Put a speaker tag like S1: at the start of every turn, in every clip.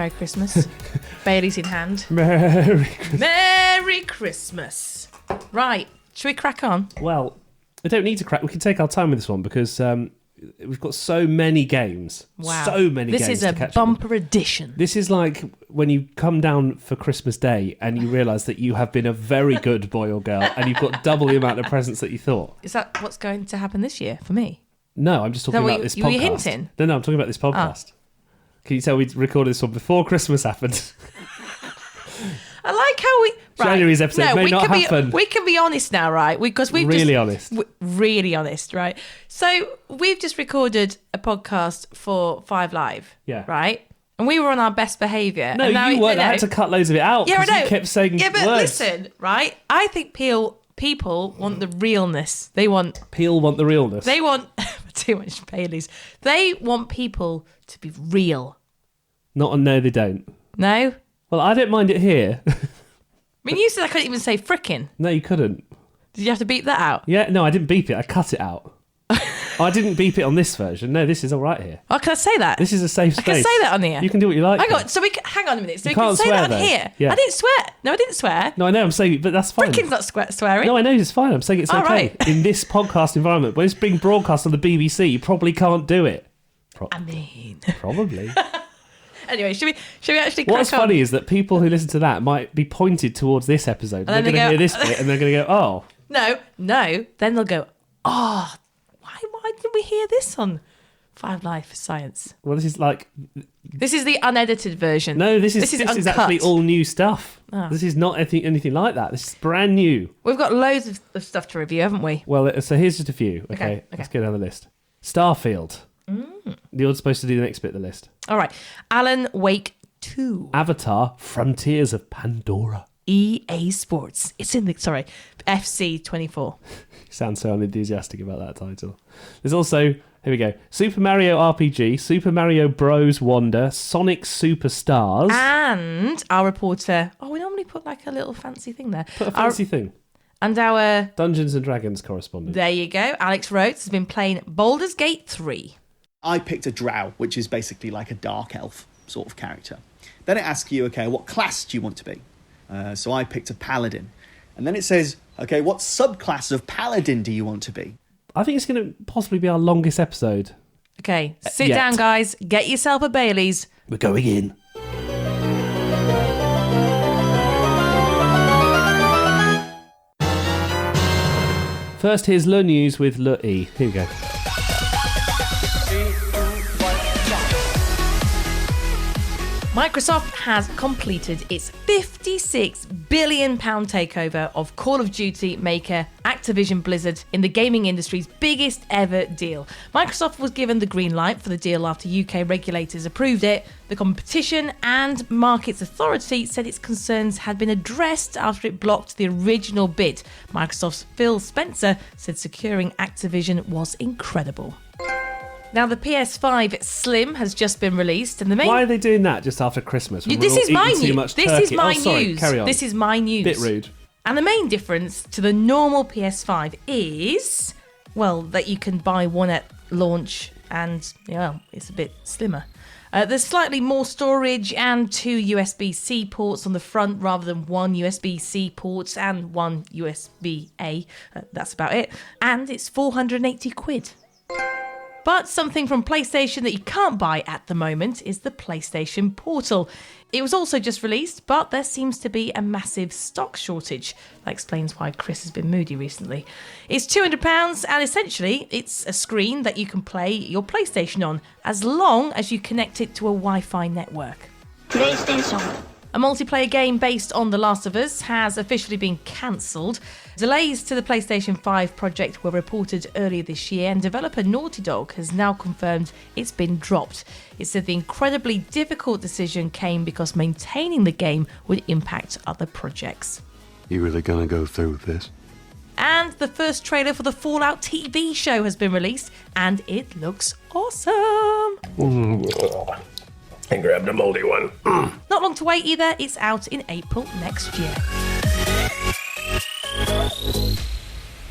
S1: Merry Christmas. Bailey's in hand.
S2: Merry Christmas.
S1: Merry Christmas. Right, should we crack on?
S2: Well, we don't need to crack. We can take our time with this one because we've got so many games.
S1: Wow.
S2: So many games.
S1: This is a bumper edition.
S2: This is like when you come down for Christmas Day and you realise that you have been a very good boy or girl and you've got double the amount of presents that you thought.
S1: Is that what's going to happen this year for me?
S2: No, I'm just talking about this podcast.
S1: Were you hinting?
S2: No, I'm talking about this podcast. Oh. Can you tell we recorded this one before Christmas happened?
S1: I like how we...
S2: January's episode may not happen.
S1: We can be honest now, right? Because we've
S2: really honest.
S1: Really honest, right? So we've just recorded a podcast for 5 Live, right? And we were on our best behaviour.
S2: No,
S1: and now
S2: you weren't. I had to cut loads of it out because you kept saying
S1: Yeah, but
S2: words.
S1: listen, right? I think people want the realness. They want...
S2: Peel want the realness.
S1: They want... too much Baileys. They want people to be real.
S2: No, they don't.
S1: No?
S2: Well, I don't mind it here.
S1: I mean, you said I couldn't even say frickin'.
S2: No, you couldn't.
S1: Did you have to beep that out?
S2: Yeah, no, I didn't beep it. I cut it out. I didn't beep it on this version. No, this is all right here.
S1: Oh, can I say that?
S2: This is a safe space.
S1: I can say that on here.
S2: You can do what you like.
S1: Hang on, hang on a minute. So
S2: you
S1: we can say that on
S2: though.
S1: here.
S2: Yeah.
S1: I didn't swear. No, I didn't swear.
S2: No, I know, I'm saying, but that's fine.
S1: Frickin's not swearing.
S2: No, I know it's fine. I'm saying it's okay.
S1: Right.
S2: In this podcast environment, when it's being broadcast on the BBC, you probably can't do it. Probably.
S1: Anyway, should we actually crack on?
S2: What's funny is that people who listen to that might be pointed towards this episode. And they're going to hear this bit and they're going to go, oh.
S1: No. Then they'll go, oh, why did we hear this on 5 Live for Science?
S2: Well, this is like...
S1: This is the unedited version.
S2: No, this is actually all new stuff.
S1: Oh.
S2: This is not anything like that. This is brand new.
S1: We've got loads of stuff to review, haven't we?
S2: Well, so here's just a few. Okay. Let's go down the list. Starfield. You're supposed to do the next bit of the list.
S1: All right. Alan Wake 2.
S2: Avatar, Frontiers of Pandora.
S1: EA Sports. It's in the... Sorry. FC24.
S2: You sound so unenthusiastic about that title. There's also... Here we go. Super Mario RPG, Super Mario Bros. Wonder, Sonic Superstars.
S1: And our reporter... Oh, we normally put like a little fancy thing there.
S2: Put a fancy thing.
S1: And our...
S2: Dungeons & Dragons correspondent.
S1: There you go. Alex Rhodes has been playing Baldur's Gate 3.
S3: I picked a drow, which is basically like a dark elf sort of character. Then it asks you, okay, what class do you want to be? So I picked a paladin. And then it says, okay, what subclass of paladin do you want to be?
S2: I think it's going to possibly be our longest episode.
S1: Okay, sit down, guys. Get yourself a Baileys.
S2: We're going in. First, here's Le News with Le E. Here we go.
S1: Microsoft has completed its £56 billion takeover of Call of Duty maker Activision Blizzard in the gaming industry's biggest ever deal. Microsoft was given the green light for the deal after UK regulators approved it. The Competition and Markets Authority said its concerns had been addressed after it blocked the original bid. Microsoft's Phil Spencer said securing Activision was incredible. Now, the PS5 Slim has just been released, and the main...
S2: Why are they doing that just after Christmas?
S1: This is my news.
S2: This is
S1: my news.
S2: Bit rude.
S1: And the main difference to the normal PS5 is, well, that you can buy one at launch, and it's a bit slimmer. There's slightly more storage and 2 USB-C ports on the front rather than 1 USB-C port and 1 USB-A. That's about it. And it's 480 quid. But something from PlayStation that you can't buy at the moment is the PlayStation Portal. It was also just released, but there seems to be a massive stock shortage. That explains why Chris has been moody recently. It's £200 and essentially it's a screen that you can play your PlayStation on as long as you connect it to a Wi-Fi network. PlayStation. A multiplayer game based on The Last of Us has officially been cancelled. Delays to the PlayStation 5 project were reported earlier this year, and developer Naughty Dog has now confirmed it's been dropped. It said the incredibly difficult decision came because maintaining the game would impact other projects.
S4: You really gonna go through with this?
S1: And the first trailer for the Fallout TV show has been released, and it looks awesome.
S5: And grabbed a mouldy one.
S1: Not long to wait either. It's out in April next year.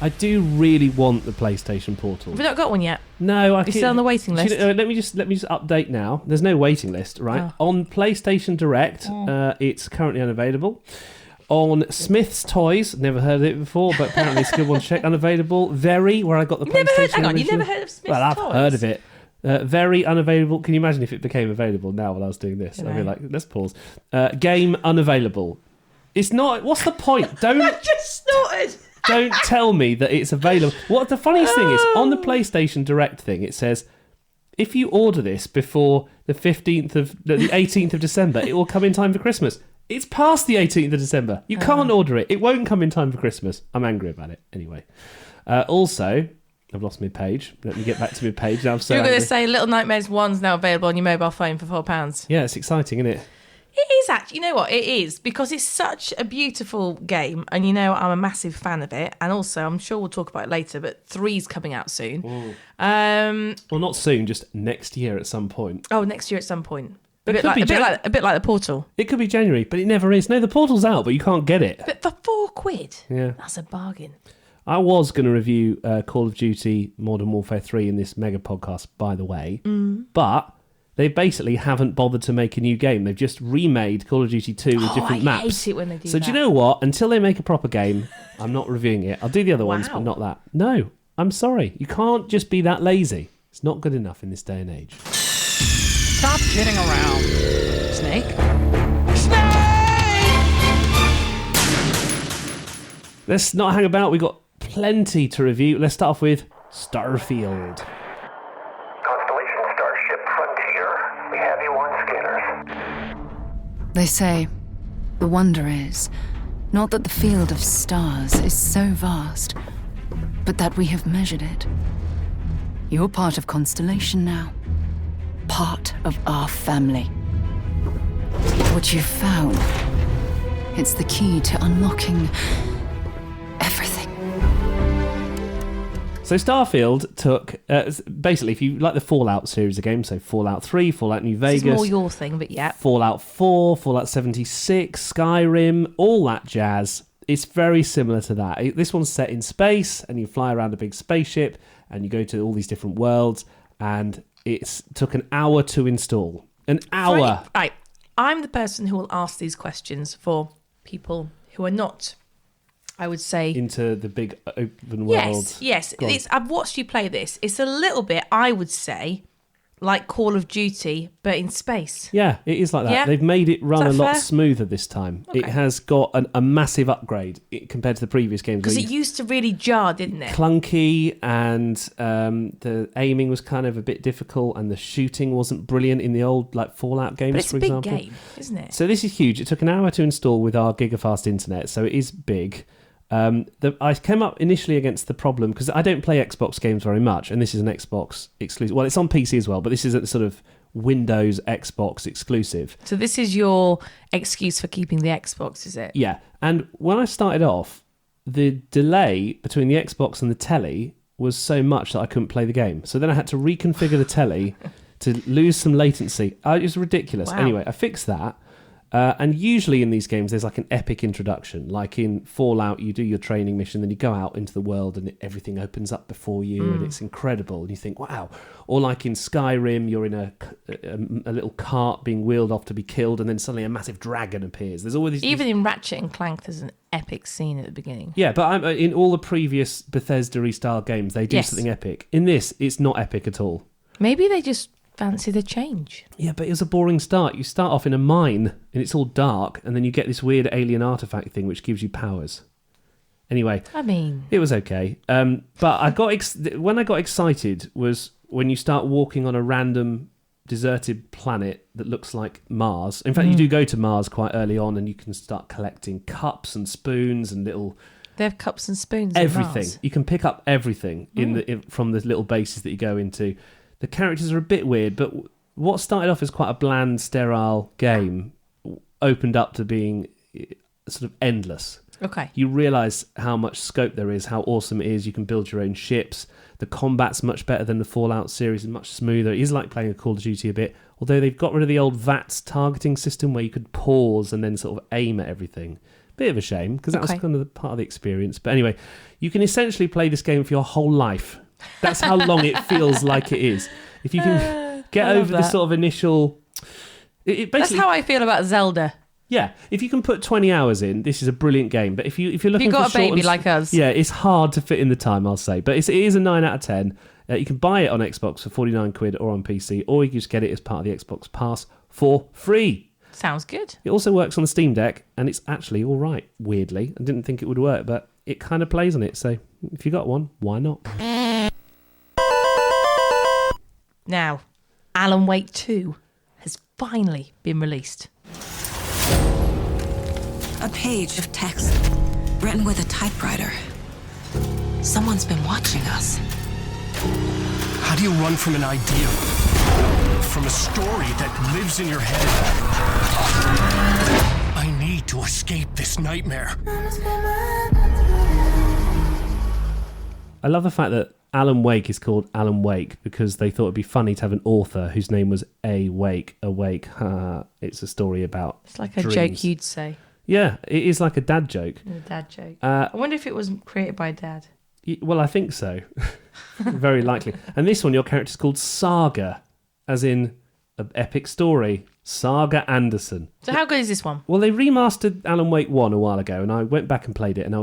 S2: I do really want the PlayStation Portal.
S1: Have we not got one yet?
S2: No,
S1: You're still on the waiting list.
S2: Let me just update now. There's no waiting list, right?
S1: Oh.
S2: On PlayStation Direct, it's currently unavailable. On Smith's Toys, never heard of it before, but apparently it's a good one to check. Unavailable. Very, where I got the PlayStation.
S1: Hang on, you
S2: originally.
S1: never heard of Smith's
S2: Well, I've
S1: Toys?
S2: heard of it. Very unavailable. Can you imagine if it became available now while I was doing this? I'd be like, let's pause. Game unavailable. It's not. What's the point?
S1: I just snorted.
S2: Don't tell me that it's available. What the funniest thing is, on the PlayStation Direct thing, it says, if you order this before the 18th of December, it will come in time for Christmas. It's past the 18th of December. You can't order it. It won't come in time for Christmas. I'm angry about it. Anyway. Also, I've lost my page. Let me get back to my page. Now I'm so
S1: You're going
S2: angry.
S1: to say Little Nightmares 1's now available on your mobile phone for £4.
S2: Yeah, it's exciting, isn't it?
S1: It is actually, you know what, it is, because it's such a beautiful game, and you know I'm a massive fan of it, and also I'm sure we'll talk about it later, but 3's coming out soon.
S2: Well, not soon, just next year at some point.
S1: Next year at some point.
S2: It
S1: A
S2: could be
S1: bit like the Portal.
S2: It could be January, but it never is. No, the Portal's out, but you can't get it.
S1: But for £4,
S2: Yeah.
S1: that's a bargain.
S2: I was going to review Call of Duty Modern Warfare 3 in this mega podcast, by the way, but they basically haven't bothered to make a new game. They've just remade Call of Duty 2 with different maps.
S1: I hate it when they do
S2: So
S1: that.
S2: do you know what? Until they make a proper game, I'm not reviewing it. I'll do the other ones, but
S1: Wow.
S2: not that. No, I'm sorry. You can't just be that lazy. It's not good enough in this day and age.
S6: Stop kidding around. Snake?
S2: Let's not hang about. We've got plenty to review. Let's start off with Starfield.
S5: Constellation Starship Frontier. We have you on scanners.
S7: They say the wonder is not that the field of stars is so vast, but that we have measured it. You're part of Constellation now. Part of our family. What you've found, it's the key to unlocking everything.
S2: So Starfield took, basically, if you like the Fallout series of games, so Fallout 3, Fallout New Vegas,
S1: It's more your thing, but yeah.
S2: Fallout 4, Fallout 76, Skyrim, all that jazz, it's very similar to that. This one's set in space, and you fly around a big spaceship, and you go to all these different worlds, and it took an hour to install. An hour.
S1: Right. I'm the person who will ask these questions for people who are not, I would say...
S2: Into the big open world.
S1: Yes.
S2: Go on.
S1: I've watched you play this. It's a little bit, I would say, like Call of Duty, but in space.
S2: Yeah, it is like that.
S1: Yeah?
S2: They've made it run a
S1: Is that
S2: lot
S1: fair?
S2: smoother this time. It
S1: Okay.
S2: has got a massive upgrade compared to the previous games.
S1: Because
S2: where
S1: it used to really jar, didn't it?
S2: clunky, and the aiming was kind of a bit difficult, and the shooting wasn't brilliant in the old like Fallout games,
S1: But it's
S2: for
S1: a big
S2: example.
S1: game, isn't it?
S2: So this is huge. It took an hour to install with our gigafast internet, so it is big. I came up initially against the problem because I don't play Xbox games very much, and this is an Xbox exclusive. Well, it's on PC as well, but this is a sort of Windows Xbox exclusive.
S1: So this is your excuse for keeping the Xbox, is it?
S2: Yeah, and when I started off, the delay between the Xbox and the telly was so much that I couldn't play the game. So then I had to reconfigure the telly to lose some latency. It was ridiculous.
S1: Wow.
S2: Anyway, I fixed that. And usually in these games, there's like an epic introduction. Like in Fallout, you do your training mission, then you go out into the world and everything opens up before you and it's incredible. And you think, wow. Or like in Skyrim, you're in a little cart being wheeled off to be killed, and then suddenly a massive dragon appears. There's always these...
S1: Even in Ratchet and Clank, there's an epic scene at the beginning.
S2: Yeah, but in all the previous Bethesda style games, they do
S1: Yes.
S2: something epic. In this, it's not epic at all.
S1: Maybe they just fancy the change.
S2: Yeah, but it was a boring start. You start off in a mine, and it's all dark, and then you get this weird alien artifact thing which gives you powers. Anyway,
S1: I mean,
S2: it was okay. But I got when I got excited was when you start walking on a random deserted planet that looks like Mars. In fact, you do go to Mars quite early on, and you can start collecting cups and spoons and little...
S1: they have cups and spoons. in
S2: everything.
S1: Mars.
S2: You can pick up everything from the little bases that you go into. The characters are a bit weird, but what started off as quite a bland, sterile game opened up to being sort of endless.
S1: Okay.
S2: You realise how much scope there is, how awesome it is. You can build your own ships. The combat's much better than the Fallout series and much smoother. It is like playing a Call of Duty a bit, although they've got rid of the old VATS targeting system where you could pause and then sort of aim at everything. Bit of a shame, because that was
S1: Okay.
S2: kind of part of the experience. But anyway, you can essentially play this game for your whole life. That's how long it feels like it is. If you can get
S1: I love
S2: over the
S1: that.
S2: sort of initial... It
S1: That's
S2: basically,
S1: how I feel about Zelda.
S2: yeah, if you can put 20 hours in, this is a brilliant game. But if you're looking
S1: You've got
S2: for
S1: a
S2: short
S1: baby
S2: and-
S1: like us.
S2: yeah, it's hard to fit in the time, I'll say. But it is a 9 out of 10. You can buy it on Xbox for 49 quid or on PC, or you can just get it as part of the Xbox Pass for free.
S1: Sounds good.
S2: It also works on the Steam Deck, and it's actually all right, weirdly. I didn't think it would work, but it kind of plays on it. So if you got one, why not?
S1: Now, Alan Wake 2 has finally been released.
S8: A page of text written with a typewriter. Someone's been watching us.
S9: How do you run from an idea? From a story that lives in your head? I need to escape this nightmare.
S2: I love the fact that Alan Wake is called Alan Wake because they thought it'd be funny to have an author whose name was Awake. It's a story about
S1: It's like a
S2: dreams.
S1: joke you'd say.
S2: Yeah, it is like a dad joke.
S1: A dad joke. I wonder if it was created by Dad.
S2: Well, I think so. Very likely. And this one, your character's called Saga, as in an epic story. Saga Anderson.
S1: So how good is this one?
S2: Well, they remastered Alan Wake 1 a while ago, and I went back and played it, and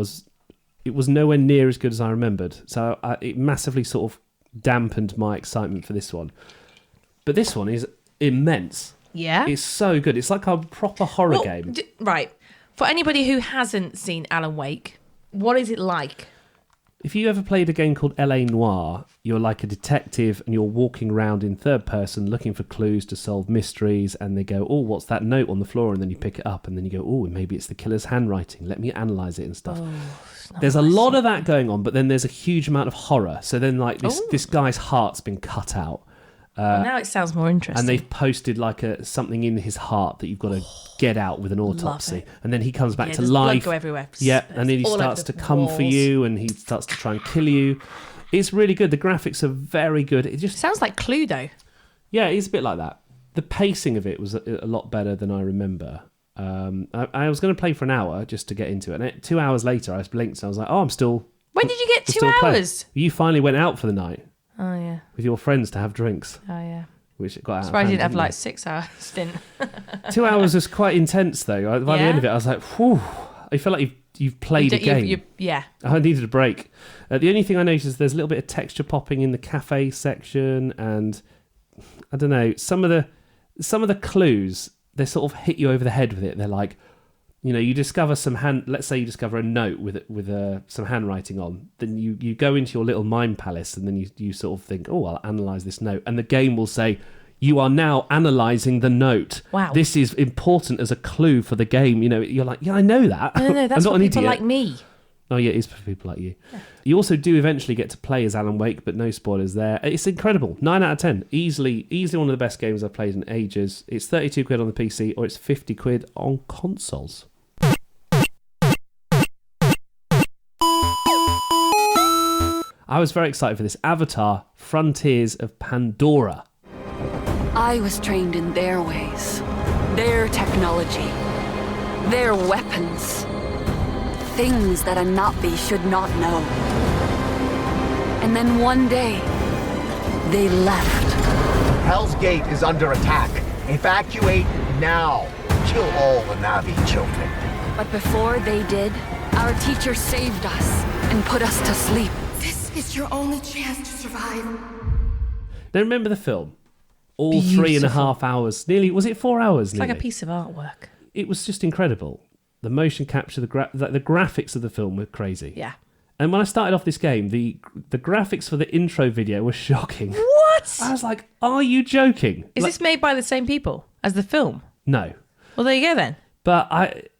S2: it was nowhere near as good as I remembered. So it massively sort of dampened my excitement for this one. But this one is immense.
S1: Yeah?
S2: It's so good. It's like a proper horror
S1: Well,
S2: game.
S1: Right. For anybody who hasn't seen Alan Wake, what is it like?
S2: If you ever played a game called L.A. Noire, you're like a detective and you're walking around in third person looking for clues to solve mysteries, and they go, oh, what's that note on the floor? And then you pick it up and then you go, oh, maybe it's the killer's handwriting. Let me analyse it and stuff. There's a lot of that going on, but then there's a huge amount of horror. So then like this guy's heart's been cut out.
S1: Well, now it sounds more interesting.
S2: And they've posted like something in his heart that you've got to get out with an autopsy.
S1: it.
S2: And then he comes back
S1: Yeah,
S2: to
S1: there's
S2: life.
S1: blood go everywhere.
S2: Yeah, and then he
S1: All over
S2: starts
S1: the
S2: to come for
S1: walls.
S2: you, and he starts to try and kill you. It's really good. The graphics are very good. It just
S1: Sounds like Cluedo.
S2: yeah, it's a bit like that. The pacing of it was a lot better than I remember. I was going to play for an hour just to get into it, and 2 hours later I blinked and I was like, oh, I'm still.
S1: When did you get
S2: I'm
S1: 2
S2: still playing.
S1: hours?
S2: You finally went out for the night
S1: Oh, yeah.
S2: with your friends to have drinks,
S1: Oh, yeah.
S2: which got out.
S1: Surprised
S2: of
S1: you
S2: hand,
S1: didn't have
S2: didn't
S1: like 6 hours stint.
S2: you? 2 hours was quite intense though. By the
S1: Yeah?
S2: end of it, I was like, whew. I feel like you've played a game.
S1: Yeah.
S2: I needed a break. The only thing I noticed is there's a little bit of texture popping in the cafe section, and I don't know, some of the clues, they sort of hit you over the head with it. They're like, you know, you discover let's say you discover a note with some handwriting on, then you go into your little mind palace, and then you sort of think, oh, I'll analyze this note, and the game will say, you are now analysing the note.
S1: Wow.
S2: This is important as a clue for the game. You know, you're like, yeah, I know that.
S1: No, that's
S2: I'm not
S1: for
S2: an
S1: people
S2: idiot.
S1: like me.
S2: Oh, yeah, it is for people like you. Yeah. You also do eventually get to play as Alan Wake, but no spoilers there. It's incredible. 9 out of 10. Easily one of the best games I've played in ages. It's 32 quid on the PC, or it's 50 quid on consoles. I was very excited for this. Avatar, Frontiers of Pandora.
S7: I was trained in their ways, their technology, their weapons. Things that a Navi should not know. And then one day, they left.
S10: Hell's Gate is under attack. Evacuate now. Kill all the Navi children.
S7: But before they did, our teacher saved us and put us to sleep.
S11: This is your only chance to survive.
S2: Now remember the film? All 3.5 hours. Nearly, was it 4 hours?
S1: It's like a piece of artwork.
S2: It was just incredible. The motion capture, the graphics of the film were crazy.
S1: Yeah.
S2: And when I started off this game, the graphics for the intro video were shocking.
S1: What?
S2: I was like, are you joking?
S1: Is this made by the same people as the film?
S2: No.
S1: Well, there you go then.
S2: But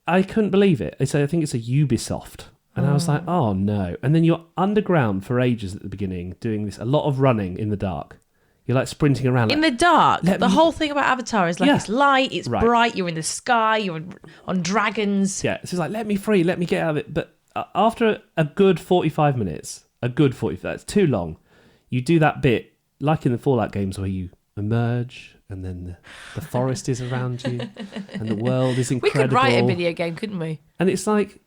S2: I couldn't believe it. I think it's a Ubisoft. And I was like, oh no. And then you're underground for ages at the beginning, doing this, a lot of running in the dark. You're like sprinting around.
S1: In the dark. The whole thing about Avatar is like it's light, it's
S2: Right.
S1: bright, you're in the sky, you're on dragons.
S2: Yeah, it's just like, let me free, let me get out of it. But after a good 45 minutes, that's too long, you do that bit, like in the Fallout games where you emerge and then the forest is around you, and the world is incredible.
S1: We could write a video game, couldn't we?
S2: And it's like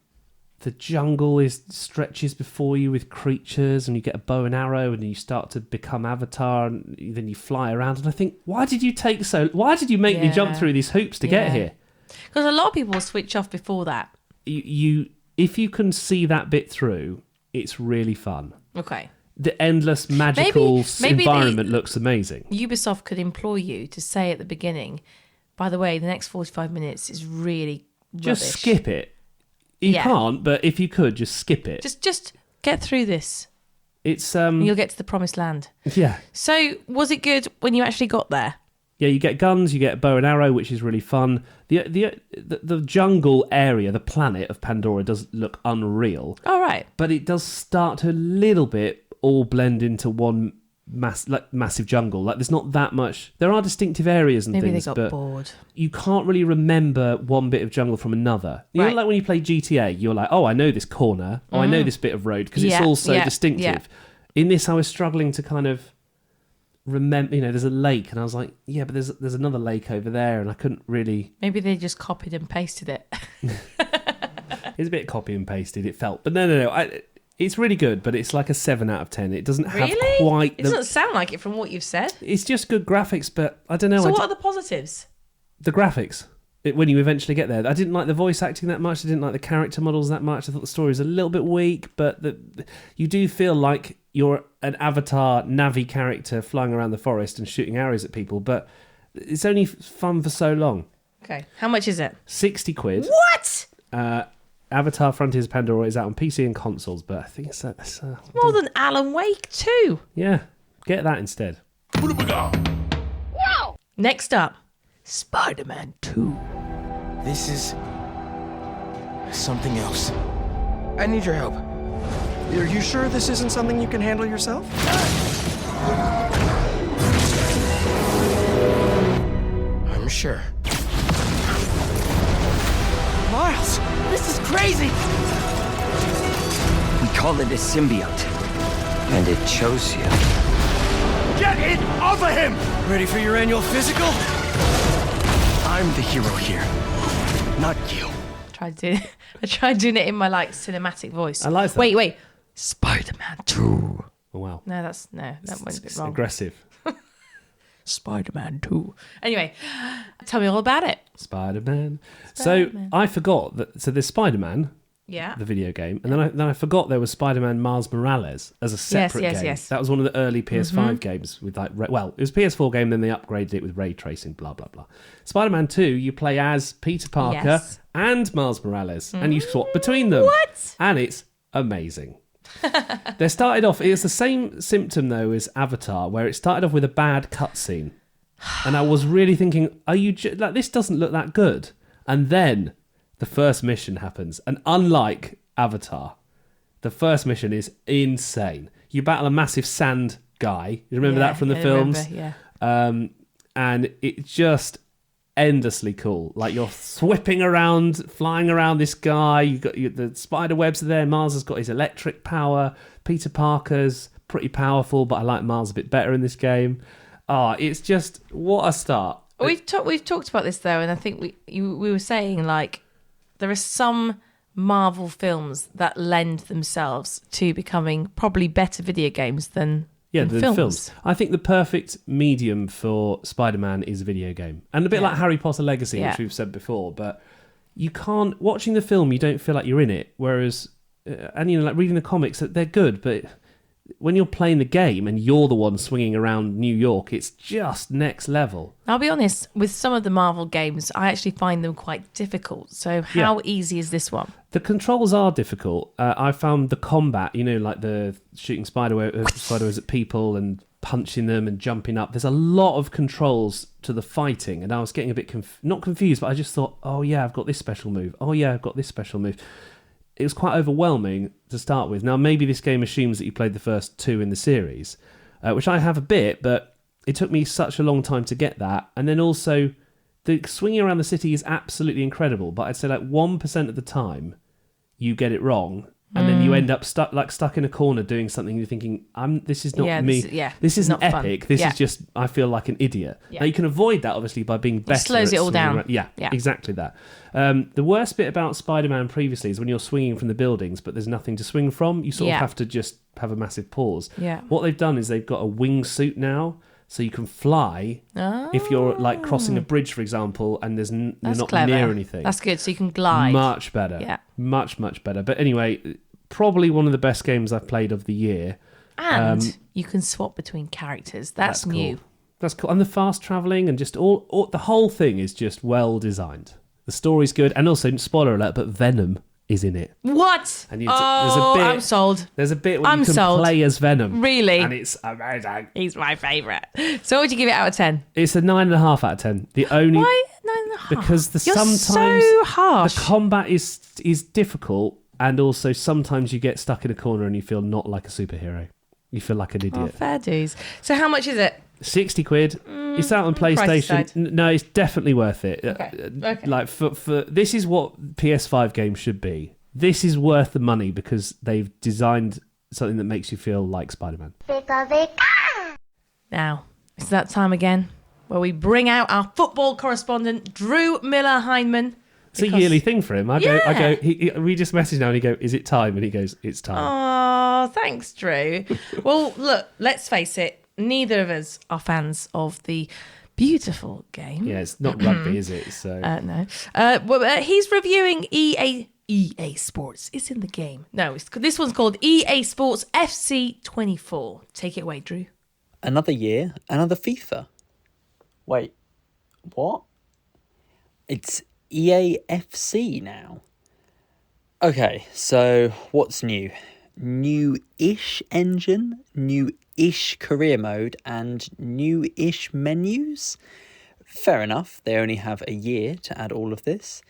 S2: the jungle stretches before you with creatures, and you get a bow and arrow, and you start to become Avatar, and then you fly around. And I think, why did you make me jump through these hoops to get here?
S1: Because a lot of people switch off before that.
S2: If you can see that bit through, it's really fun.
S1: Okay.
S2: The endless magical environment looks amazing.
S1: Ubisoft could employ you to say at the beginning, by the way, the next 45 minutes is really rubbish.
S2: Just skip it. You can't, but if you could, just skip it.
S1: Just get through this.
S2: It's
S1: and you'll get to the promised land.
S2: Yeah.
S1: So, was it good when you actually got there?
S2: Yeah, you get guns, you get a bow and arrow, which is really fun. The jungle area, the planet of Pandora, does look unreal.
S1: All right.
S2: But it does start to a little bit all blend into one massive jungle. Like, there's not that much. There are distinctive areas and
S1: Maybe
S2: things,
S1: they got
S2: but
S1: bored.
S2: You can't really remember one bit of jungle from another. You know, like when you play GTA, you're like, oh, I know this corner. Oh, I know this bit of road, because it's all so distinctive.
S1: Yeah.
S2: In this, I was struggling to kind of remember, there's a lake, and I was like, yeah, but there's another lake over there, and I couldn't really.
S1: Maybe they just copied and pasted it.
S2: It's a bit copy and pasted, it felt. But no. It's really good, but it's like a 7 out of 10. It doesn't have quite.
S1: It doesn't sound like it from what you've said.
S2: It's just good graphics, but I don't know.
S1: So what are the positives?
S2: The graphics. When you eventually get there, I didn't like the voice acting that much. I didn't like the character models that much. I thought the story was a little bit weak, but you do feel like you're an Avatar Navi character flying around the forest and shooting arrows at people. But it's only fun for so long.
S1: Okay, how much is it?
S2: £60.
S1: What?
S2: Avatar Frontiers of Pandora is out on PC and consoles, but I think it's
S1: more than Alan Wake 2.
S2: Yeah, get that instead.
S1: Next up, Spider-Man 2.
S9: This is something else.
S12: I need your help. Are you sure this isn't something you can handle yourself?
S9: I'm sure.
S12: Miles, this is crazy!
S13: We call it a symbiote, and it chose you.
S9: Get it off of him! Ready for your annual physical? I'm the hero here, not you.
S1: I tried doing it in my cinematic voice.
S2: I like that.
S1: Wait. Spider-Man 2.
S2: Oh, wow.
S1: No, that went a bit wrong.
S2: Aggressive.
S1: Spider-Man 2. Anyway, tell me all about it.
S2: Spider-Man. So I forgot that. So there's Spider-Man, the video game, and then I forgot there was Spider-Man Miles Morales as a separate game.
S1: Yes.
S2: That was one of the early PS5 games with it was a PS4 game. Then they upgraded it with ray tracing. Blah blah blah. Spider-Man 2, you play as Peter Parker and Miles Morales, and you swap between them.
S1: What?
S2: And it's amazing. They started off. It's the same symptom though as Avatar, where it started off with a bad cutscene, and I was really thinking, "Are you this doesn't look that good?" And then the first mission happens, and unlike Avatar, the first mission is insane. You battle a massive sand guy. You remember that from the films? And it's just endlessly cool. Like, you're whipping around, flying around this guy. You've got the spider webs are there. Miles has got his electric power. Peter Parker's pretty powerful, but I like Miles a bit better in this game. It's just, what a start.
S1: We've talked about this though, and I think we were saying there are some Marvel films that lend themselves to becoming probably better video games than films.
S2: I think the perfect medium for Spider-Man is a video game. And a bit like Harry Potter Legacy, which we've said before, but you can't, watching the film, you don't feel like you're in it. Whereas, reading the comics, they're good, but when you're playing the game and you're the one swinging around New York, it's just next level.
S1: I'll be honest, with some of the Marvel games, I actually find them quite difficult. So how easy is this one?
S2: The controls are difficult. I found the combat, like the shooting spiderwebs at people and punching them and jumping up. There's a lot of controls to the fighting, and I was getting a bit not confused, but I just thought, oh yeah, I've got this special move. Oh yeah, I've got this special move. It was quite overwhelming to start with. Now, maybe this game assumes that you played the first 2 in the series, which I have a bit, but it took me such a long time to get that. And then also, the swinging around the city is absolutely incredible, but I'd say 1% of the time you get it wrong, and then you end up stuck in a corner doing something. You're thinking, this is not me. This isn't
S1: not fun.
S2: epic. This is just, I feel like an idiot.
S1: Yeah.
S2: Now you can avoid that obviously by being better.
S1: It slows
S2: at
S1: it all
S2: swinging
S1: down.
S2: around. Yeah, exactly that. The worst bit about Spider-Man previously is when you're swinging from the buildings, but there's nothing to swing from. You sort of have to just have a massive pause.
S1: Yeah.
S2: What they've done is they've got a wingsuit now. So you can fly if you're like crossing a bridge, for example, and you're not
S1: clever.
S2: near anything.
S1: That's good. So you can glide.
S2: Much better.
S1: Yeah.
S2: Much better. But anyway, probably one of the best games I've played of the year.
S1: And you can swap between characters. That's new.
S2: Cool. That's cool. And the fast travelling and just all the whole thing is just well designed. The story's good. And also, spoiler alert, but Venom is in it.
S1: What?
S2: And
S1: I'm sold.
S2: There's a bit where you can play as Venom.
S1: Really?
S2: And it's amazing.
S1: He's my favourite. So what would you give it out of 10?
S2: It's a 9.5 out of 10. The only...
S1: Why 9.5?
S2: Because
S1: You're
S2: sometimes
S1: so harsh.
S2: The combat is difficult, and also sometimes you get stuck in a corner and you feel not like a superhero. You feel like an idiot.
S1: Fair dues. So how much is it?
S2: 60 quid. It's out on PlayStation. No, it's definitely worth it.
S1: Okay.
S2: Like for this is what PS5 games should be. This is worth the money because they've designed something that makes you feel like Spider-Man.
S1: Now, it's that time again where we bring out our football correspondent, Drew Miller-Heineman.
S2: It's a yearly thing for him. I go. We just message now and he go, "Is it time?" And he goes, "It's time."
S1: Oh, thanks, Drew. Well, look, let's face it. Neither of us are fans of the beautiful game.
S2: Yeah, it's not rugby, is it? So
S1: no. He's reviewing EA Sports. It's in the game. No, this one's called EA Sports FC 24. Take it away, Drew.
S14: Another year, another FIFA. Wait, what? It's EA FC now. Okay, so what's new? New-ish engine, new-ish career mode, and new-ish menus? Fair enough, they only have a year to add all of this.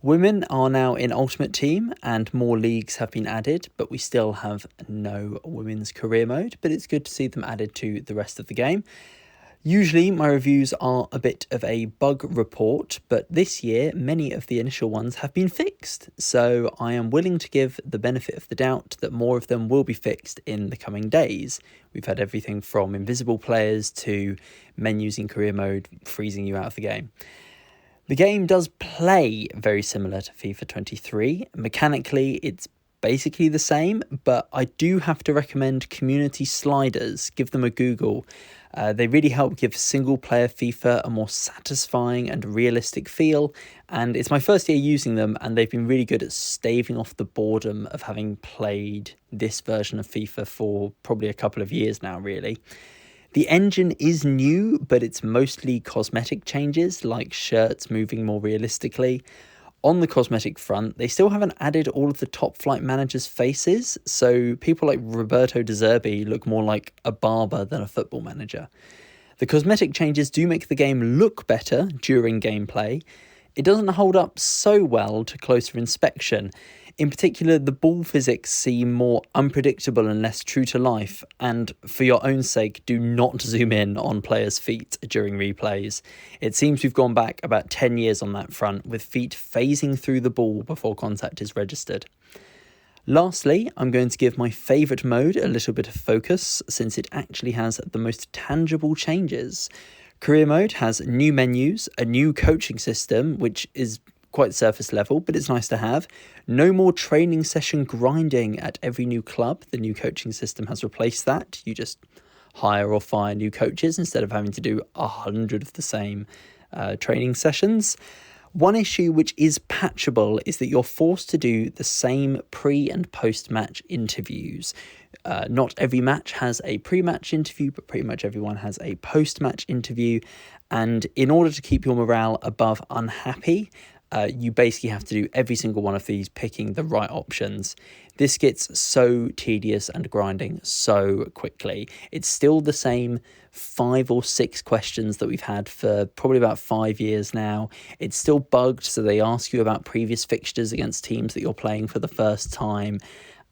S14: Women are now in Ultimate Team, and more leagues have been added, but we still have no women's career mode, but it's good to see them added to the rest of the game. Usually my reviews are a bit of a bug report, but this year many of the initial ones have been fixed, so I am willing to give the benefit of the doubt that more of them will be fixed in the coming days. We've had everything from invisible players to menus in career mode freezing you out of the game. The game does play very similar to FIFA 23. Mechanically, it's basically the same, but I do have to recommend community sliders. Give them a Google. They really help give single-player FIFA a more satisfying and realistic feel, and it's my first year using them, and they've been really good at staving off the boredom of having played this version of FIFA for probably a couple of years now, really. The engine is new, but it's mostly cosmetic changes, like shirts moving more realistically. On the cosmetic front, they still haven't added all of the top flight managers' faces, so people like Roberto De Zerbi look more like a barber than a football manager. The cosmetic changes do make the game look better during gameplay. It doesn't hold up so well to closer inspection. In particular, the ball physics seem more unpredictable and less true to life, and for your own sake, do not zoom in on players' feet during replays. It seems we've gone back about 10 years on that front, with feet phasing through the ball before contact is registered. Lastly, I'm going to give my favourite mode a little bit of focus, since it actually has the most tangible changes. Career mode has new menus, a new coaching system, which is quite surface level, but it's nice to have. No more training session grinding at every new club. The new coaching system has replaced that. You just hire or fire new coaches instead of having to do 100 of the same training sessions. One issue which is patchable is that you're forced to do the same pre- and post-match interviews. Not every match has a pre-match interview, but pretty much everyone has a post-match interview. And in order to keep your morale above unhappy, you basically have to do every single one of these, picking the right options. This gets so tedious and grinding so quickly. It's still the same 5 or 6 questions that we've had for probably about 5 years now. It's still bugged, so they ask you about previous fixtures against teams that you're playing for the first time.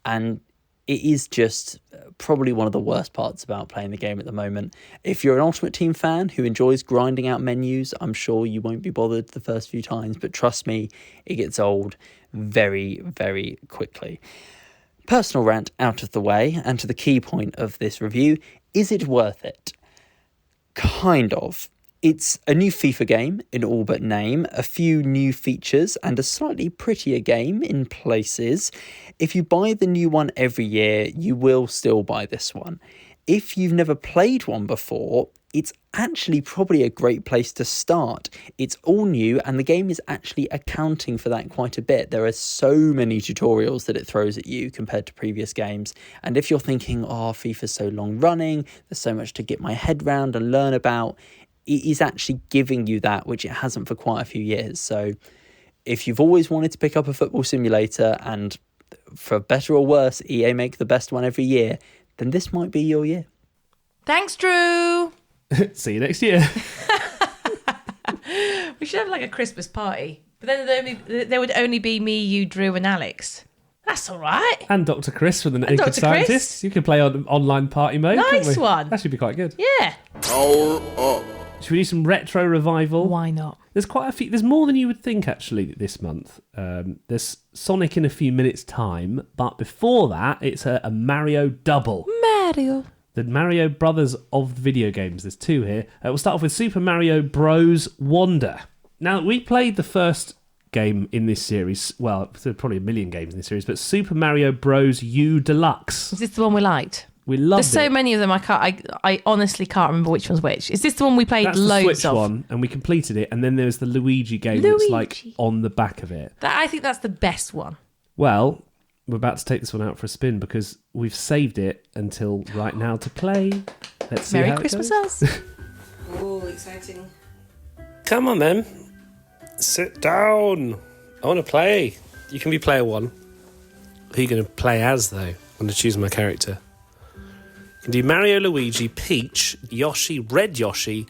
S14: And it is just probably one of the worst parts about playing the game at the moment. If you're an Ultimate Team fan who enjoys grinding out menus, I'm sure you won't be bothered the first few times, but trust me, it gets old very, very quickly. Personal rant out of the way, and to the key point of this review, is it worth it? Kind of. It's a new FIFA game in all but name, a few new features, and a slightly prettier game in places. If you buy the new one every year, you will still buy this one. If you've never played one before, it's actually probably a great place to start. It's all new, and the game is actually accounting for that quite a bit. There are so many tutorials that it throws at you compared to previous games. And if you're thinking, FIFA's so long running, there's so much to get my head round and learn about, it is actually giving you that, which it hasn't for quite a few years. So if you've always wanted to pick up a football simulator, and for better or worse, EA make the best one every year, then this might be your year.
S1: Thanks, Drew.
S2: See you next year.
S1: We should have like a Christmas party, but then there would only be me, you, Drew, and Alex. That's all right.
S2: And Dr. Chris from the Naked
S1: Dr.
S2: Scientist.
S1: Chris.
S2: You can play on online party mode.
S1: Nice one.
S2: That should be quite good.
S1: Yeah.
S2: Should we do some retro revival?
S1: Why not?
S2: There's quite a few. There's more than you would think actually this month. There's Sonic in a few minutes' time, but before that, it's a Mario double.
S1: Mario.
S2: The Mario Brothers of video games. There's two here. We'll start off with Super Mario Bros. Wonder. Now, we played the first game in this series. Well, there's probably a million games in this series, but Super Mario Bros. U Deluxe.
S1: Is this the one we liked?
S2: We loved it.
S1: There's so many of them. I honestly can't remember which one's which. Is this the one we played
S2: That's
S1: loads
S2: the Switch
S1: of?
S2: one, and we completed it. And then there's the Luigi game that's like on the back of it.
S1: I think that's the best one.
S2: Well, we're about to take this one out for a spin because we've saved it until right now to play. Let's see
S1: Merry
S2: how
S1: Christmas,
S2: it goes.
S1: us.
S15: Oh, exciting.
S16: Come on, then. Sit down. I want to play. You can be player one. Who are you going to play as, though? I'm going to choose my character. You can do Mario, Luigi, Peach, Yoshi, Red Yoshi,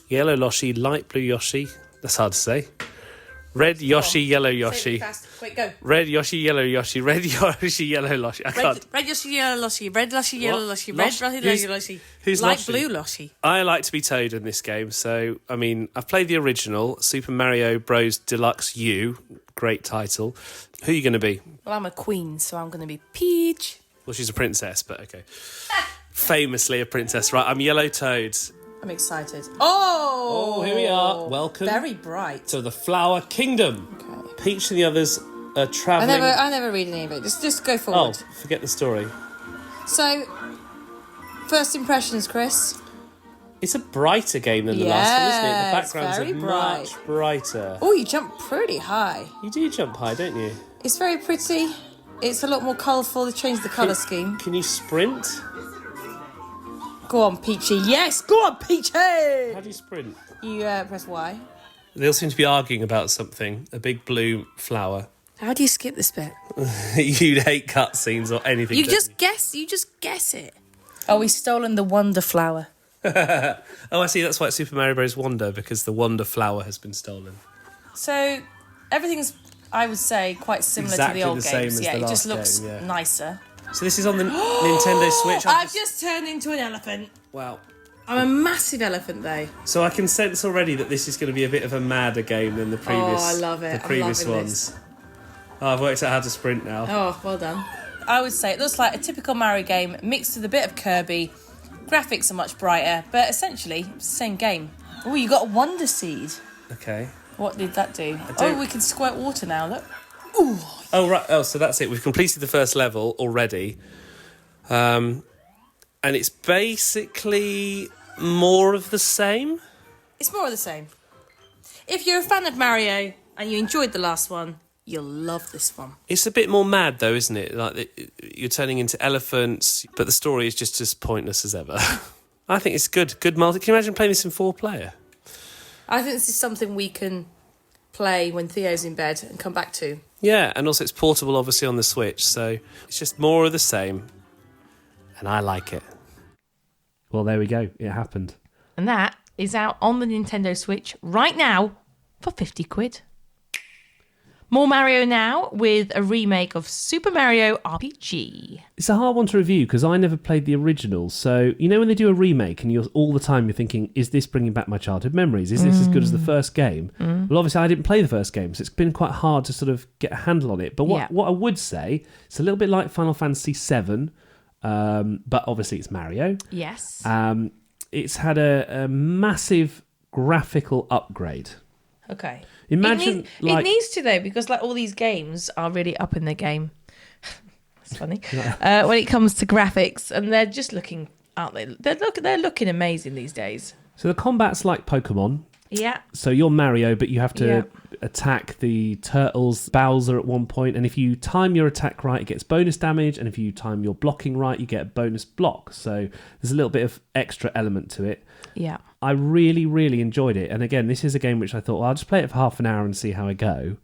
S16: Yellow Yoshi, Light Blue Yoshi. That's hard to say. Red Yoshi, Yellow Yoshi.
S15: Fast. Wait, go.
S16: Red Yoshi, Yellow Yoshi, Red Yoshi, Yellow Yoshi. I can't.
S15: Red Yoshi, Yellow Yoshi, Red Yoshi, Yellow Yoshi, Red Yoshi, Yellow Yoshi,
S16: Who's
S15: Light
S16: Yoshi?
S15: Blue Yoshi.
S16: I like to be Toad in this game, so, I mean, I've played the original, Super Mario Bros. Deluxe U. Great title. Who are you going to be?
S15: Well, I'm a queen, so I'm going to be Peach.
S16: Well, she's a princess, but okay. Famously a princess, right? I'm Yellow Toad.
S15: I'm excited. Oh!
S16: Here we are. Welcome.
S15: Very bright.
S16: To the Flower Kingdom. Okay. Peach and the others are travelling.
S15: I never read any of it. Just go forward.
S16: Oh, forget the story.
S15: So, first impressions, Chris.
S16: It's a brighter game than the last one, isn't it? The
S15: Yes,
S16: backgrounds
S15: very
S16: are
S15: bright.
S16: much brighter.
S15: Oh, you jump pretty high.
S16: You do jump high, don't you?
S15: It's very pretty. It's a lot more colourful. They changed the colour scheme.
S16: Can you sprint?
S15: Go on, Peachy. Yes, go on, Peachy!
S16: How do you sprint?
S15: You press Y.
S16: They all seem to be arguing about something. A big blue flower.
S15: How do you skip this bit?
S16: You'd hate cutscenes or anything.
S15: You
S16: don't
S15: just guess it. Oh, we've stolen the Wonder Flower.
S16: Oh, I see. That's why it's Super Mario Bros. Wonder, because the Wonder Flower has been stolen.
S15: So, everything's, I would say, quite similar
S16: Exactly
S15: to the old
S16: the same
S15: games.
S16: as
S15: Yeah,
S16: the
S15: it just
S16: last
S15: looks
S16: game, yeah.
S15: nicer.
S16: So this is on the Nintendo Switch.
S15: I've just turned into an elephant.
S16: Wow.
S15: I'm a massive elephant, though.
S16: So I can sense already that this is going to be a bit of a madder game than the previous.
S15: Oh, I love it.
S16: The previous
S15: I'm loving
S16: ones.
S15: this.
S16: Oh, I've worked out how to sprint now.
S15: Oh, well done. I would say it looks like a typical Mario game mixed with a bit of Kirby. Graphics are much brighter, but essentially, it's the same game. Oh, you got a Wonder Seed.
S16: Okay.
S15: What did that do?
S16: don't-
S15: Oh, we can squirt water now, look.
S16: Oh, right. Oh, so that's it. We've completed the first level already. And it's basically more of the same.
S15: It's more of the same. If you're a fan of Mario and you enjoyed the last one, you'll love this one.
S16: It's a bit more mad, though, isn't it? Like you're turning into elephants, but the story is just as pointless as ever. I think it's good. Good multi. Can you imagine playing this in 4-player?
S15: I think this is something we can play when Theo's in bed and come back to.
S16: Yeah, and also it's portable, obviously, on the Switch, so it's just more of the same. And I like it.
S2: Well, there we go. It happened.
S1: And that is out on the Nintendo Switch right now for 50 quid. More Mario now with a remake of Super Mario RPG.
S2: It's a hard one to review because I never played the original. So, you know when they do a remake and you're all the time you're thinking, is this bringing back my childhood memories? Is this as good as the first game? Well, obviously I didn't play the first game, so it's been quite hard to sort of get a handle on it. But what I would say, it's a little bit like Final Fantasy VII, but obviously it's Mario.
S1: Yes.
S2: It's had a massive graphical upgrade.
S1: Okay.
S2: Imagine
S1: it needs to though, because like all these games are really up in their game. That's funny. When it comes to graphics, and they're just looking, aren't they? They're looking amazing these days.
S2: So the combat's like Pokemon.
S1: Yeah.
S2: So you're Mario, but you have to attack the turtles, Bowser at one point, and if you time your attack right, it gets bonus damage, and if you time your blocking right, you get a bonus block. So there's a little bit of extra element to it.
S1: Yeah.
S2: I really, really enjoyed it. And again, this is a game which I thought, well, I'll just play it for half an hour and see how I go.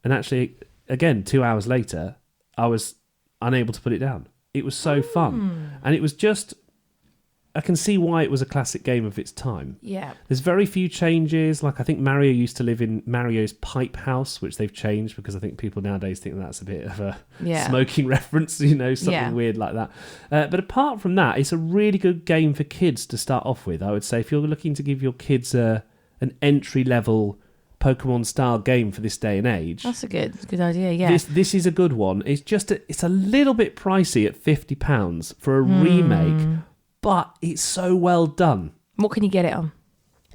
S2: And actually, again, 2 hours later, I was unable to put it down. It was so fun. And it was just... I can see why it was a classic game of its time.
S1: Yeah.
S2: There's very few changes. Like, I think Mario used to live in Mario's pipe house, which they've changed because I think people nowadays think that's a bit of a smoking reference, you know, something weird like that. But apart from that, it's a really good game for kids to start off with. I would say if you're looking to give your kids an entry-level Pokemon-style game for this day and age.
S1: That's a good idea, yeah.
S2: This is a good one. It's just it's a little bit pricey at £50 for a remake, but it's so well done.
S1: What can you get it on?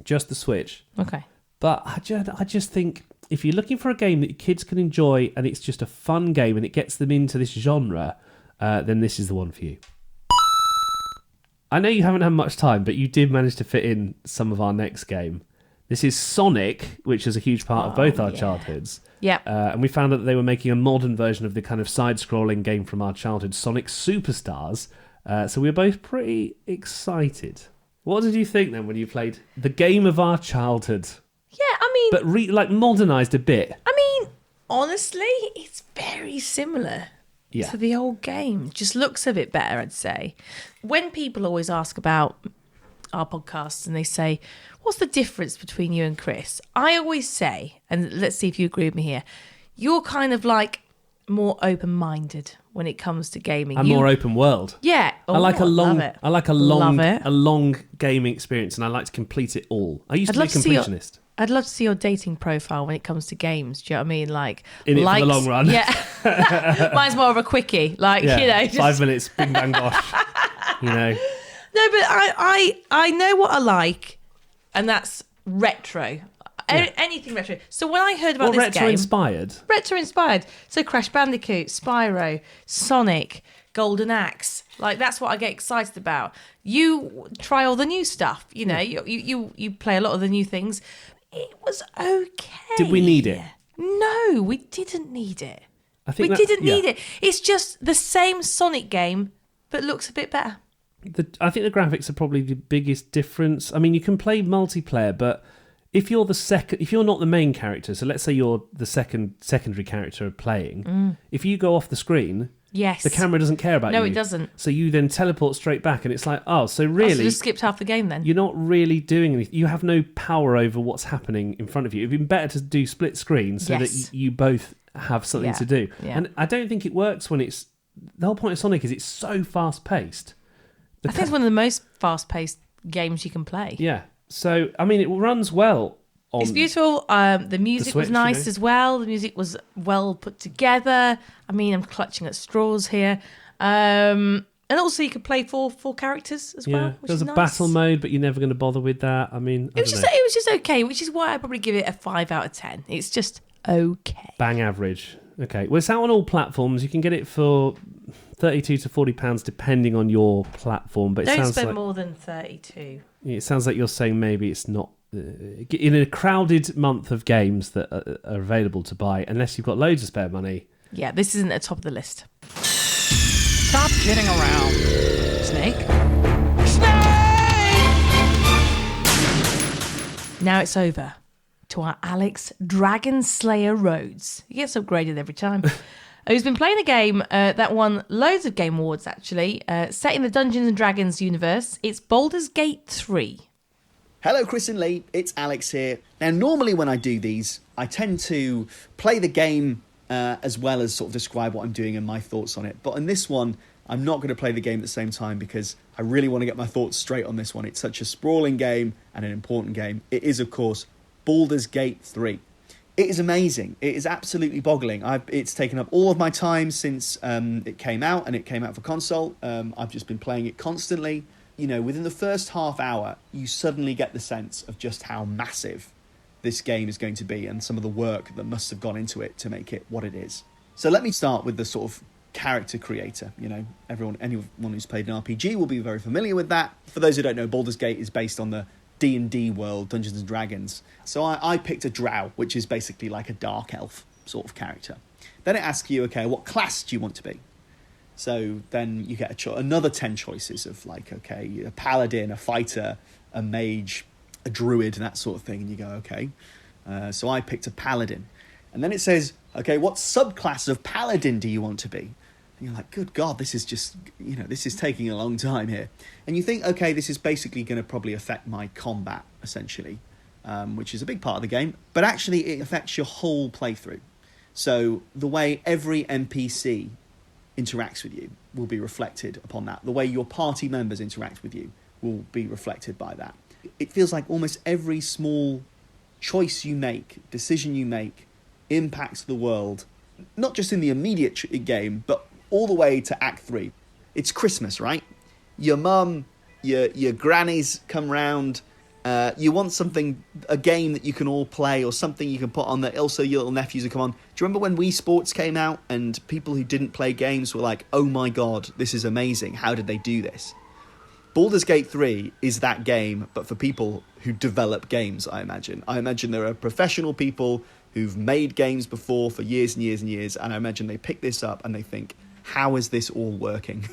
S2: Just the Switch.
S1: Okay.
S2: But I just think if you're looking for a game that your kids can enjoy and it's just a fun game and it gets them into this genre, then this is the one for you. I know you haven't had much time, but you did manage to fit in some of our next game. This is Sonic, which is a huge part of both our childhoods.
S1: Yeah.
S2: And we found out that they were making a modern version of the kind of side-scrolling game from our childhood, Sonic Superstars. So we were both pretty excited. What did you think then when you played the game of our childhood?
S1: Yeah, I mean...
S2: But modernised a bit.
S1: I mean, honestly, it's very similar to the old game. Just looks a bit better, I'd say. When people always ask about our podcasts and they say, what's the difference between you and Chris? I always say, and let's see if you agree with me here, you're kind of like more open-minded when it comes to gaming.
S2: I'm more open world.
S1: Yeah.
S2: I like a long
S1: Love it.
S2: a long gaming experience, and I like to complete it all. I used to be a completionist.
S1: I'd love to see your dating profile when it comes to games. Do you know what I mean? Like
S2: in it for the long run.
S1: Yeah. Mine's more of a quickie. Like, you know, just...
S2: 5 minutes, bing bang bosh. You know.
S1: No, but I know what I like, and that's retro. Anything retro. So when I heard about this
S2: retro
S1: game...
S2: inspired?
S1: Retro inspired. So Crash Bandicoot, Spyro, Sonic, Golden Axe. Like, that's what I get excited about. You try all the new stuff. You know, you play a lot of the new things. It was okay.
S2: Did we need it?
S1: No, we didn't need it.
S2: We
S1: didn't need it. It's just the same Sonic game, but looks a bit better.
S2: I think the graphics are probably the biggest difference. I mean, you can play multiplayer, but if you're not the main character, so let's say you're the secondary character playing, if you go off the screen, the camera doesn't care about you.
S1: No, it doesn't.
S2: So you then teleport straight back, and it's like, so really,
S1: so just skipped half the game then.
S2: You're not really doing anything. You have no power over what's happening in front of you. It'd been better to do split screen so that you both have something to do. Yeah. And I don't think it works when it's... The whole point of Sonic is it's so fast-paced.
S1: I think it's one of the most fast-paced games you can play.
S2: Yeah. So, I mean, it runs well on...
S1: It's beautiful. The music
S2: Switch,
S1: was nice as well. The music was well put together. I mean, I'm clutching at straws here. And also you could play four characters as well, which
S2: there's
S1: is
S2: a
S1: nice.
S2: battle mode, but you're never going to bother with that. I mean,
S1: it was just okay, which is why I probably give it a 5 out of 10. It's just okay.
S2: Bang average. Okay. Well, it's out on all platforms. You can get it for £32 to £40 depending on your platform. But
S1: Don't spend more than 32.
S2: It sounds like you're saying maybe it's not in a crowded month of games that are available to buy, unless you've got loads of spare money.
S1: Yeah, this isn't at the top of the list.
S6: Stop kidding around, Snake.
S1: Now it's over to our Alex Dragon Slayer Rhodes. He gets upgraded every time. Who's been playing a game that won loads of game awards, actually, set in the Dungeons & Dragons universe. It's Baldur's Gate 3.
S3: Hello, Chris and Lee. It's Alex here. Now, normally when I do these, I tend to play the game as well as sort of describe what I'm doing and my thoughts on it. But in this one, I'm not going to play the game at the same time because I really want to get my thoughts straight on this one. It's such a sprawling game and an important game. It is, of course, Baldur's Gate 3. It is amazing. It is absolutely boggling. It's taken up all of my time since it came out, and it came out for console. I've just been playing it constantly. You know, within the first half hour, you suddenly get the sense of just how massive this game is going to be and some of the work that must have gone into it to make it what it is. So let me start with the sort of character creator. You know, anyone who's played an RPG will be very familiar with that. For those who don't know, Baldur's Gate is based on the D&D world, Dungeons and Dragons. So I picked a drow, which is basically like a dark elf sort of character. Then it asks you, okay, what class do you want to be? So then you get another 10 choices of like, okay, a paladin, a fighter, a mage, a druid, and that sort of thing. And you go, okay. So I picked a paladin. And then it says, okay, what subclass of paladin do you want to be? And you're like, good God, this is just, you know, this is taking a long time here. And you think, okay, this is basically going to probably affect my combat, essentially, which is a big part of the game. But actually, it affects your whole playthrough. So the way every NPC interacts with you will be reflected upon that. The way your party members interact with you will be reflected by that. It feels like almost every small choice you make, decision you make, impacts the world, not just in the immediate game, but all the way to Act 3. It's Christmas, right? Your mum, your grannies come round. You want a game that you can all play, or something you can put on that also your little nephews will come on. Do you remember when Wii Sports came out and people who didn't play games were like, oh my God, this is amazing. How did they do this? Baldur's Gate 3 is that game, but for people who develop games, I imagine. I imagine there are professional people who've made games before for years and years and years, and I imagine they pick this up and they think, how is this all working?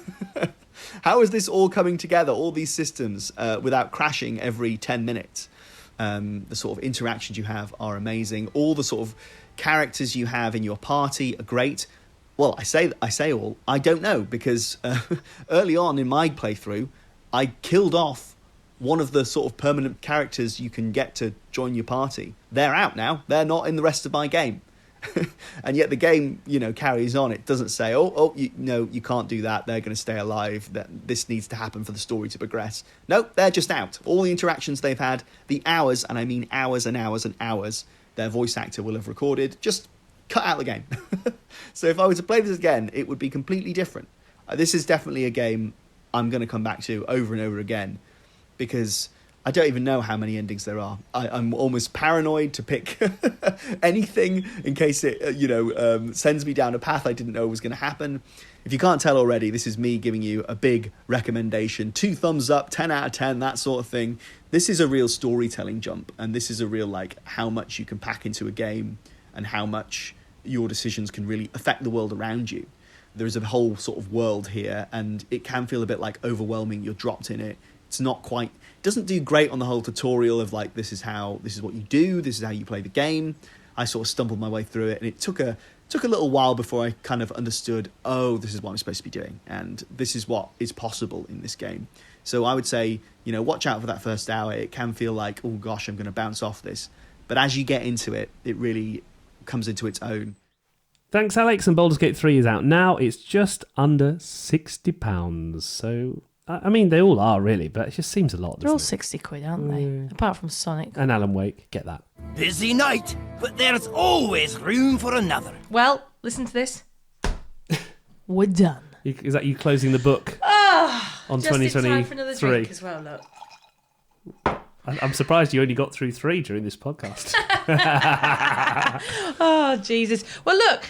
S3: How is this all coming together, all these systems, without crashing every 10 minutes? The sort of interactions you have are amazing. All the sort of characters you have in your party are great. Well, I say all. I don't know, because early on in my playthrough, I killed off one of the sort of permanent characters you can get to join your party. They're out now. They're not in the rest of my game. And yet the game, you know, carries on. It doesn't say, you can't do that. They're going to stay alive. That this needs to happen for the story to progress. Nope, they're just out. All the interactions they've had, the hours, and I mean hours and hours and hours, their voice actor will have recorded, just cut out the game. So if I were to play this again, it would be completely different. This is definitely a game I'm going to come back to over and over again, because I don't even know how many endings there are. I'm almost paranoid to pick anything in case it, sends me down a path I didn't know was going to happen. If you can't tell already, this is me giving you a big recommendation. 2 thumbs up, 10 out of 10, that sort of thing. This is a real storytelling jump, and this is a real, how much you can pack into a game and how much your decisions can really affect the world around you. There is a whole sort of world here, and it can feel a bit overwhelming. You're dropped in it. It's not quite, it doesn't do great on the whole tutorial of this is what you do, this is how you play the game. I sort of stumbled my way through it, and it took a little while before I kind of understood, this is what I'm supposed to be doing, and this is what is possible in this game. So I would say, watch out for that first hour. It can feel like, oh gosh, I'm going to bounce off this. But as you get into it, it really comes into its own.
S2: Thanks, Alex, and Baldur's Gate 3 is out now. It's just under £60. So, I mean, they all are, really, but it just seems a lot,
S1: They're all
S2: doesn't it?
S1: 60 quid, aren't they? Apart from Sonic.
S2: And Alan Wake, get that.
S9: Busy night, but there's always room for another.
S1: Well, listen to this. We're done.
S2: Is that you closing the book on
S1: just
S2: 2023?
S1: in time for another drink as well, look.
S2: I'm surprised you only got through 3 during this podcast.
S1: Oh, Jesus. Well, look,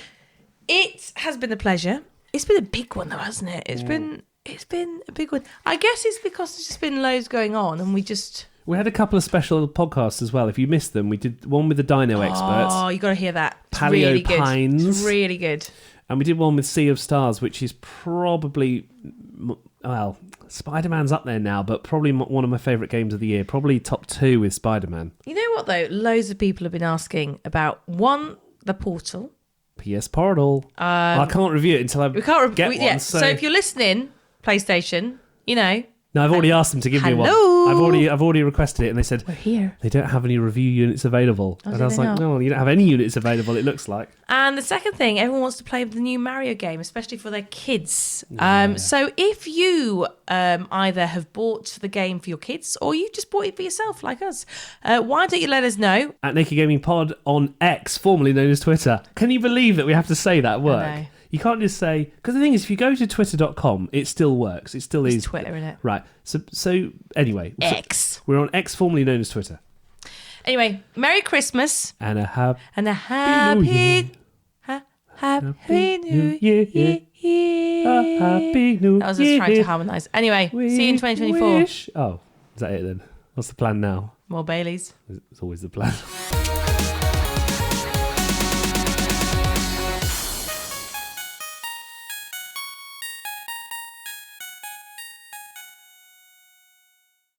S1: it has been a pleasure. It's been a big one, though, hasn't it? It's been a big one. I guess it's because there's just been loads going on, and we had
S2: a couple of special podcasts as well. If you missed them, we did one with the Dino Experts.
S1: Oh, you got to hear that. It's
S2: Paleo
S1: really good.
S2: Pines.
S1: It's really good.
S2: And we did one with Sea of Stars, which is probably, well, Spider-Man's up there now, but probably one of my favourite games of the year. Probably top 2 with Spider-Man.
S1: You know what, though? Loads of people have been asking about, one, the Portal.
S2: PS Portal. I can't review it until I get one.
S1: Yeah. So if you're listening, PlayStation,
S2: No, I've already asked them to give me one.
S1: Hello?
S2: I've already requested it, and they said
S1: We're here.
S2: they don't have any review units available.
S1: Oh,
S2: and
S1: do
S2: I was
S1: they
S2: like,
S1: not?
S2: no, you don't have any units available. It looks like.
S1: And the second thing, everyone wants to play the new Mario game, especially for their kids. So if you either have bought the game for your kids or you just bought it for yourself, like us, why don't you let us know?
S2: At Naked Gaming Pod on X, formerly known as Twitter. Can you believe that we have to say that word?
S1: I know.
S2: You can't just say, because the thing is, if you go to twitter.com, it still works. It still
S1: It's
S2: is.
S1: Twitter, innit?
S2: Right. So anyway.
S1: X.
S2: We're on X, formerly known as Twitter.
S1: Anyway, Merry Christmas.
S2: And a happy
S1: Happy New Year.
S2: Happy New Year.
S1: That was us trying to harmonise. Anyway, see you in 2024.
S2: Oh, is that it then? What's the plan now?
S1: More Baileys.
S2: It's always the plan.